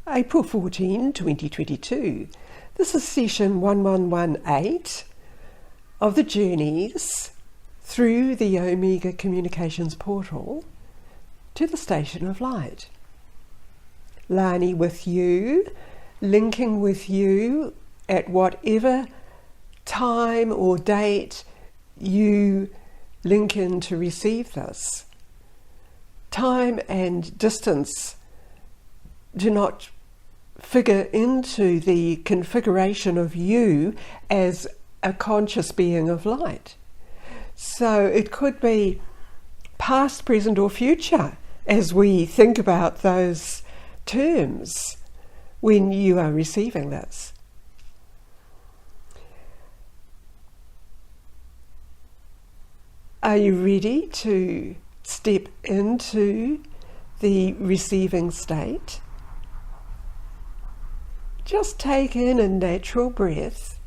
April 14, 2022. This is session 1118 of the Journeys through the Omega Communications portal to the Station of Light. Lani with you, linking with you at whatever time or date you link in to receive this. Time and distance do not figure into the configuration of you as a conscious being of light. So it could be past, present or future as we think about those terms when you are receiving this. Are you ready to step into the receiving state? Just take in a natural breath,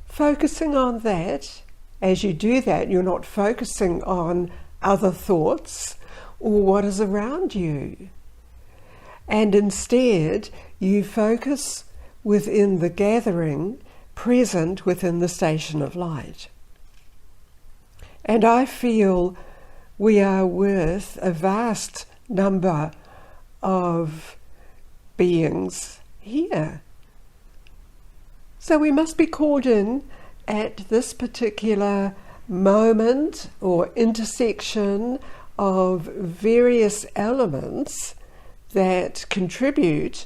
focusing on that. As you do that, you're not focusing on other thoughts or what is around you. And instead, you focus within the gathering, present within the station of light. And I feel we are with a vast number of beings here. So we must be called in at this particular moment or intersection of various elements that contribute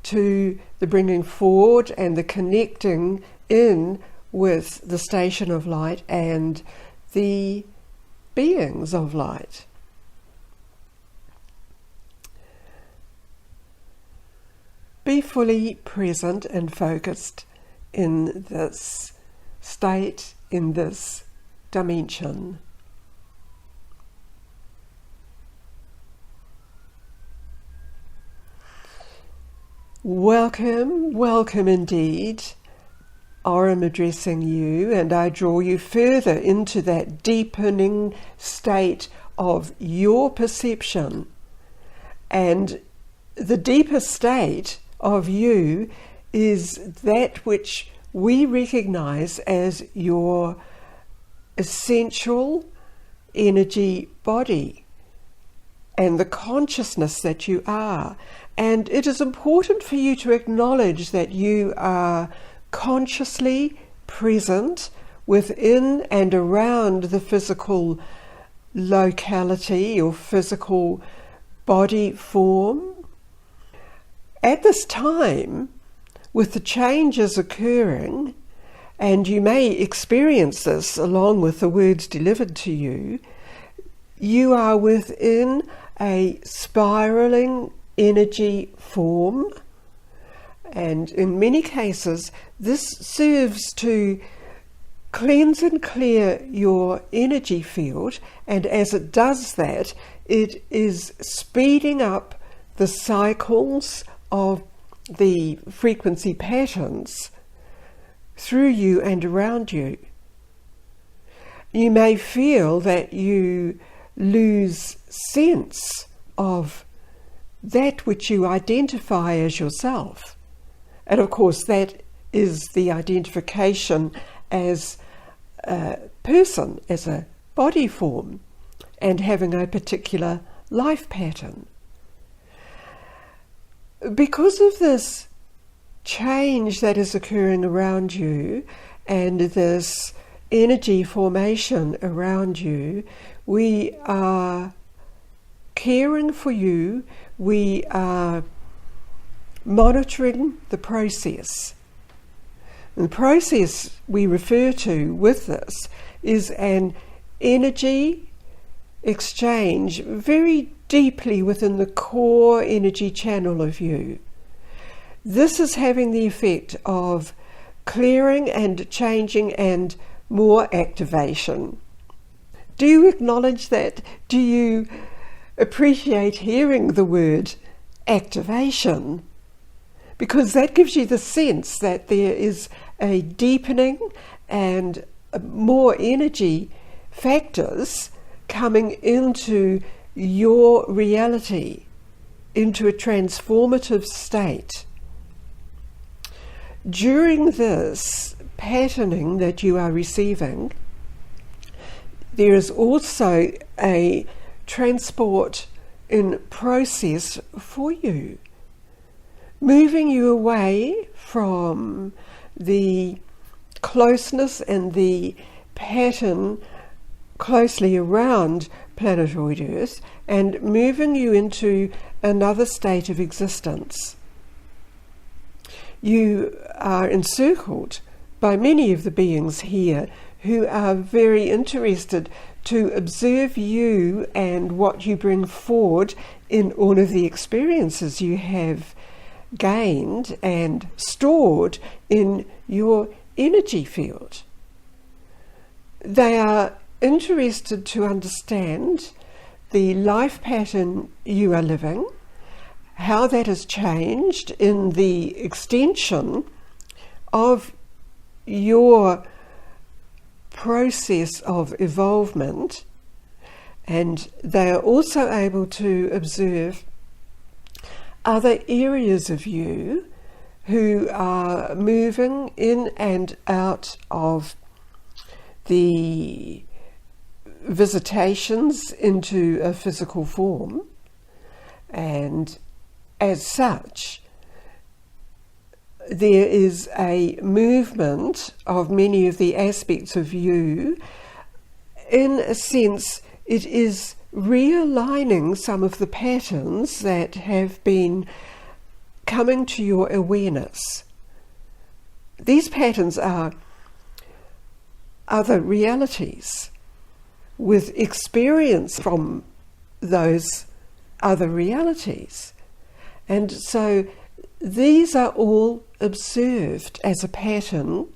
to the bringing forward and the connecting in with the station of light and the beings of light. Be fully present and focused in this state, in this dimension. Welcome, welcome indeed. I'm addressing you, and I draw you further into that deepening state of your perception. And the deeper state of you is that which we recognize as your essential energy body and the consciousness that you are. And it is important for you to acknowledge that you are consciously present within and around the physical locality or physical body form. At this time, with the changes occurring, and you may experience this along with the words delivered to you, you are within a spiraling energy form. And in many cases, this serves to cleanse and clear your energy field. And as it does that, it is speeding up the cycles of the frequency patterns through you and around you. You may feel that you lose sense of that which you identify as yourself. And of course, that is the identification as a person, as a body form, and having a particular life pattern. Because of this change that is occurring around you and this energy formation around you, we are caring for you, we are monitoring the process. And the process we refer to with this is an energy exchange very deeply within the core energy channel of you. This is having the effect of clearing and changing and more activation. Do you acknowledge that? Do you appreciate hearing the word activation? Because that gives you the sense that there is a deepening and more energy factors coming into your reality, into a transformative state. during this patterning that you are receiving, there is also a transport in process for you, moving you away from the closeness and the pattern closely around planetoid Earth and moving you into another state of existence. You are encircled by many of the beings here who are very interested to observe you and what you bring forward in all of the experiences you have gained and stored in your energy field. They are interested to understand the life pattern you are living, how that has changed in the extension of your process of evolvement, and they are also able to observe other areas of you who are moving in and out of the visitations into a physical form, and as such there is a movement of many of the aspects of you. In a sense, it is realigning some of the patterns that have been coming to your awareness. These patterns are other realities with experience from those other realities. And so these are all observed as a pattern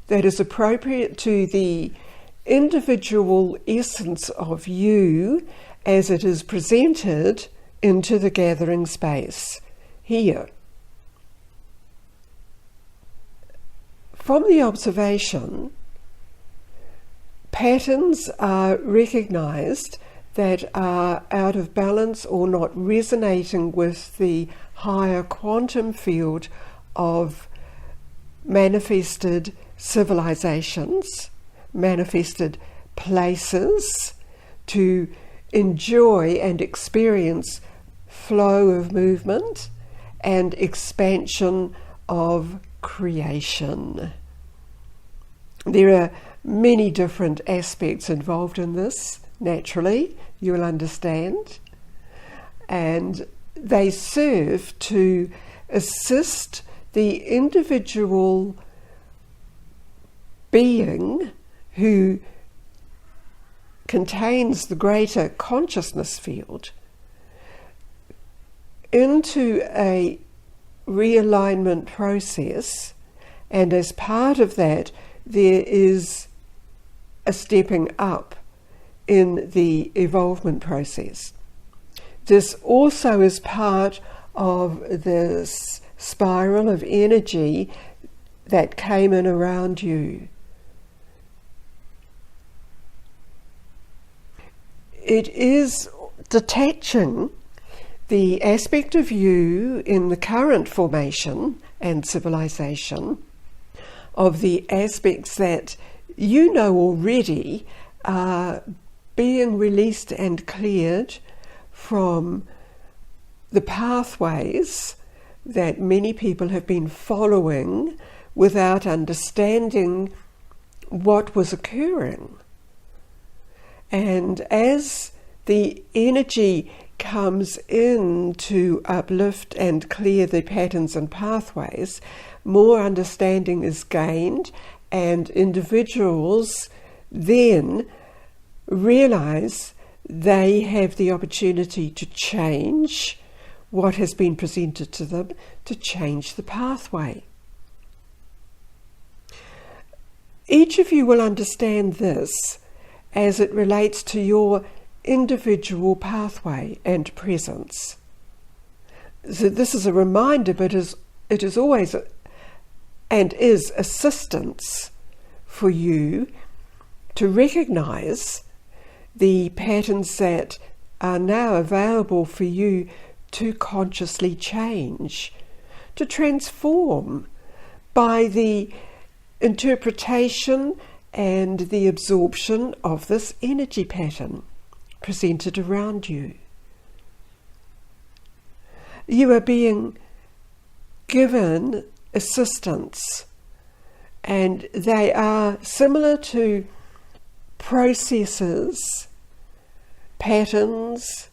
that is appropriate to the individual essence of you as it is presented into the gathering space here. From the observation, patterns are recognized that are out of balance or not resonating with the higher quantum field of manifested civilizations, manifested places to enjoy and experience flow of movement and expansion of creation. There are many different aspects involved in this. Naturally, you will understand, and they serve to assist the individual being who contains the greater consciousness field into a realignment process, and as part of that there is a stepping up in the evolvement process. This also is part of this spiral of energy that came in around you. It is detaching the aspect of you in the current formation and civilization of the aspects that you know already are being released and cleared from the pathways that many people have been following without understanding what was occurring. And as the energy comes in to uplift and clear the patterns and pathways, more understanding is gained, and individuals then realize they have the opportunity to change what has been presented to them, to change the pathway. Each of you will understand this as it relates to your individual pathway and presence. So this is a reminder, but it is always and is assistance for you to recognize the patterns that are now available for you to consciously change, to transform by the interpretation and the absorption of this energy pattern presented around you. You are being given assistance, and they are similar to processes, patterns,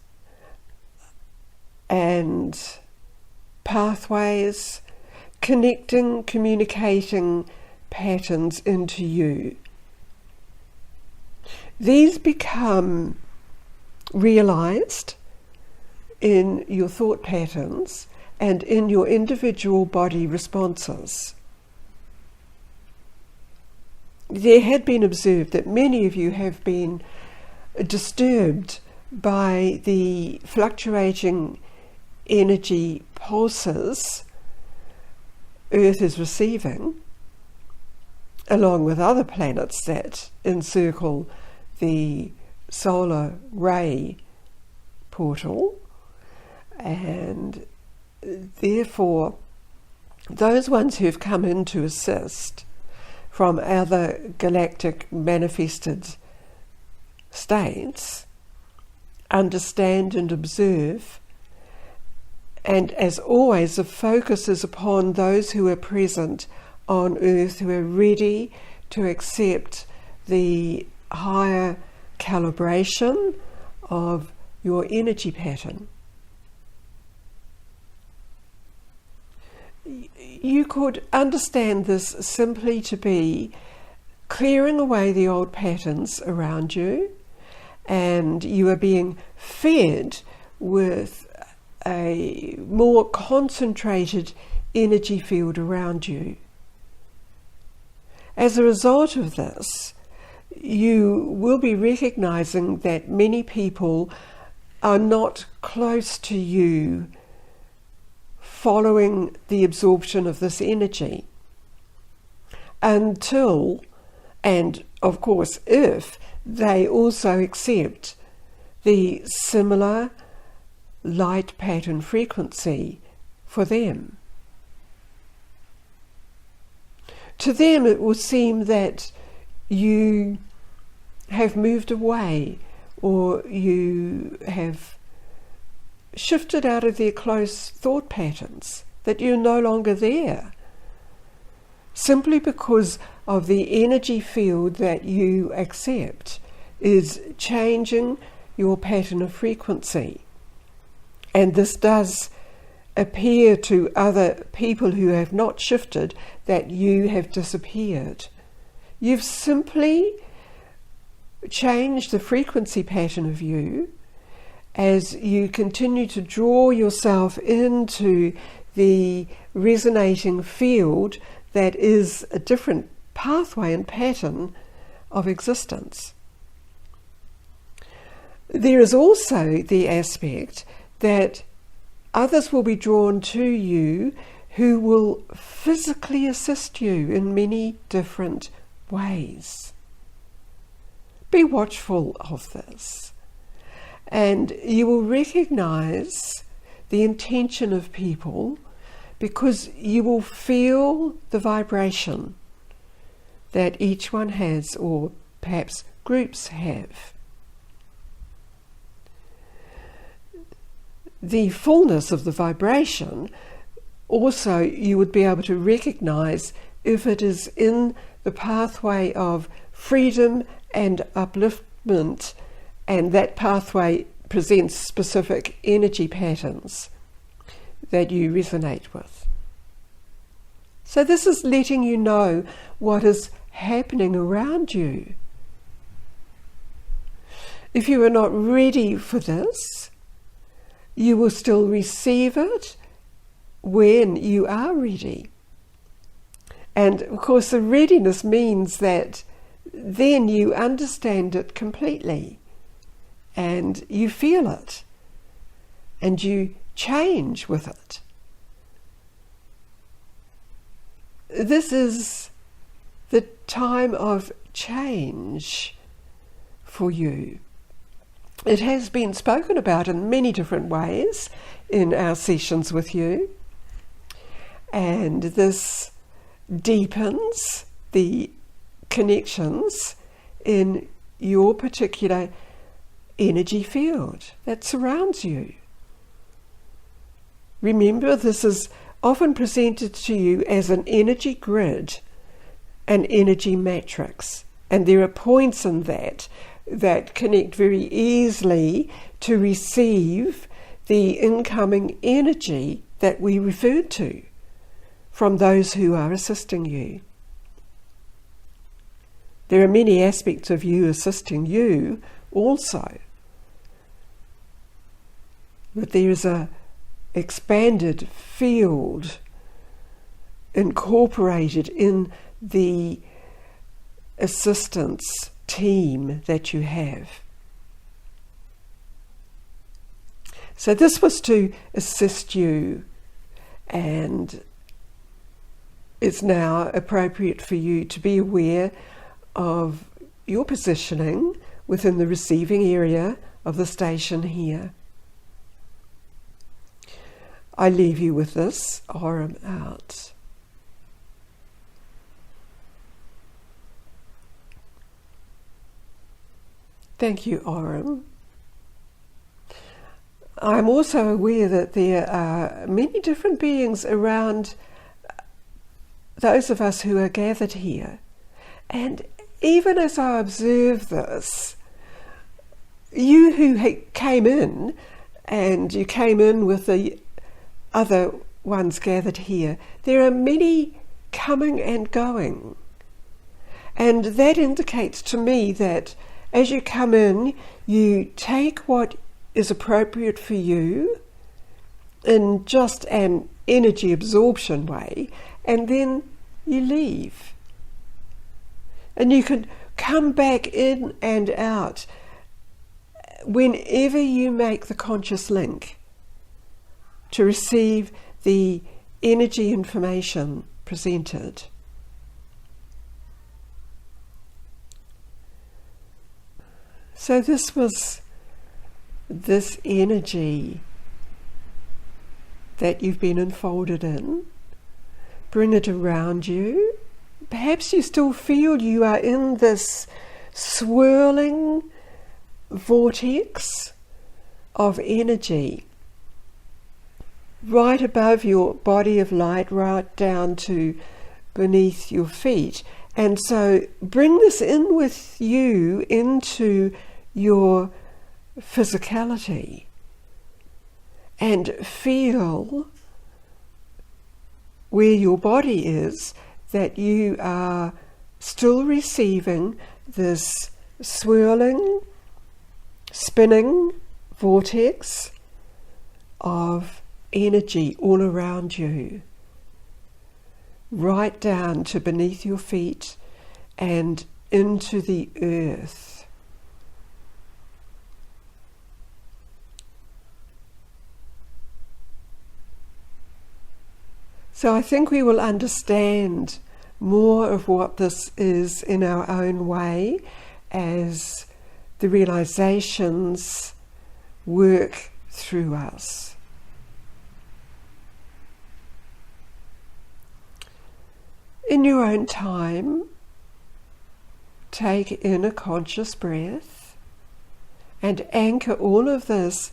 and pathways, connecting, communicating patterns into you. These become realized in your thought patterns and in your individual body responses. There had been observed that many of you have been disturbed by the fluctuating energy pulses Earth is receiving, along with other planets that encircle the solar ray portal, and therefore those ones who've come in to assist from other galactic manifested states understand and observe, and as always the focus is upon those who are present on Earth, who are ready to accept the higher calibration of your energy pattern. You could understand this simply to be clearing away the old patterns around you, and you are being fed with a more concentrated energy field around you. As a result of this, you will be recognizing that many people are not close to you following the absorption of this energy until, and of course if, they also accept the similar light pattern frequency for them. To them it will seem that you have moved away, or you have shifted out of their close thought patterns, that you're no longer there, simply because of the energy field that you accept is changing your pattern of frequency. And this does appear to other people who have not shifted that you have disappeared. You've simply changed the frequency pattern of you as you continue to draw yourself into the resonating field that is a different pathway and pattern of existence. There is also the aspect that others will be drawn to you who will physically assist you in many different ways. Be watchful of this, and you will recognize the intention of people because you will feel the vibration that each one has, or perhaps groups have. The fullness of the vibration also you would be able to recognize if it is in the pathway of freedom and upliftment, and that pathway presents specific energy patterns that you resonate with. So this is letting you know what is happening around you. If you are not ready for this, you will still receive it when you are ready. And of course the readiness means that then you understand it completely and you feel it and you change with it. This is the time of change for you. It has been spoken about in many different ways in our sessions with you, and this deepens the connections in your particular energy field that surrounds you. Remember, this is often presented to you as an energy grid, an energy matrix, and there are points in that connect very easily to receive the incoming energy that we referred to from those who are assisting you. There are many aspects of you assisting you also, but there is a expanded field incorporated in the assistance team that you have. So this was to assist you, and it's now appropriate for you to be aware of your positioning within the receiving area of the station here. I leave you with this, Aurum out. Thank you, Aurum. I'm also aware that there are many different beings around those of us who are gathered here. And even as I observe this, you who came in, and you came in with the other ones gathered here, there are many coming and going. And that indicates to me that as you come in, you take what is appropriate for you in just an energy absorption way, and then you leave. And you can come back in and out whenever you make the conscious link to receive the energy information presented. So this was this energy that you've been enfolded in. Bring it around you. Perhaps you still feel you are in this swirling vortex of energy right above your body of light, right down to beneath your feet. And so bring this in with you into your physicality and feel where your body is, that you are still receiving this swirling, spinning vortex of energy all around you, right down to beneath your feet and into the earth. So I think we will understand more of what this is in our own way as the realizations work through us. In your own time, take in a conscious breath and anchor all of this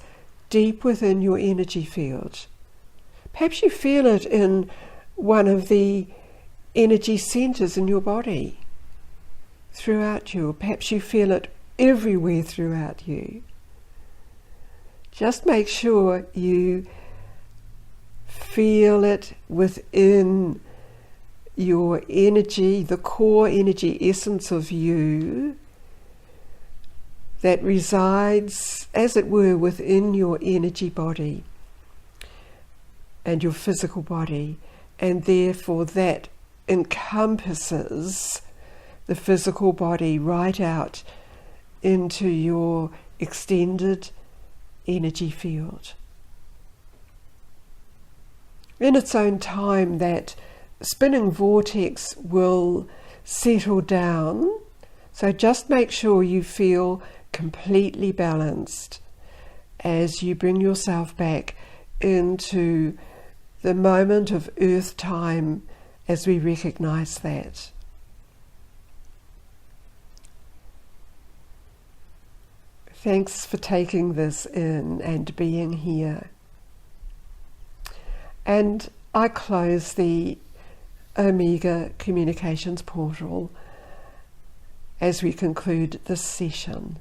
deep within your energy field. Perhaps you feel it in one of the energy centers in your body, throughout you. Perhaps you feel it everywhere throughout you. Just make sure you feel it within your energy, the core energy essence of you that resides, as it were, within your energy body and your physical body, and therefore that encompasses the physical body right out into your extended energy field. In its own time, that spinning vortex will settle down, so just make sure you feel completely balanced as you bring yourself back into the moment of earth time as we recognize that. Thanks for taking this in and being here. And I close the Omega Communications portal as we conclude this session.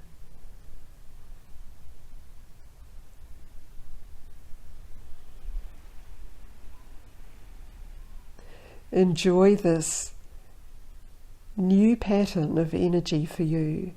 Enjoy this new pattern of energy for you.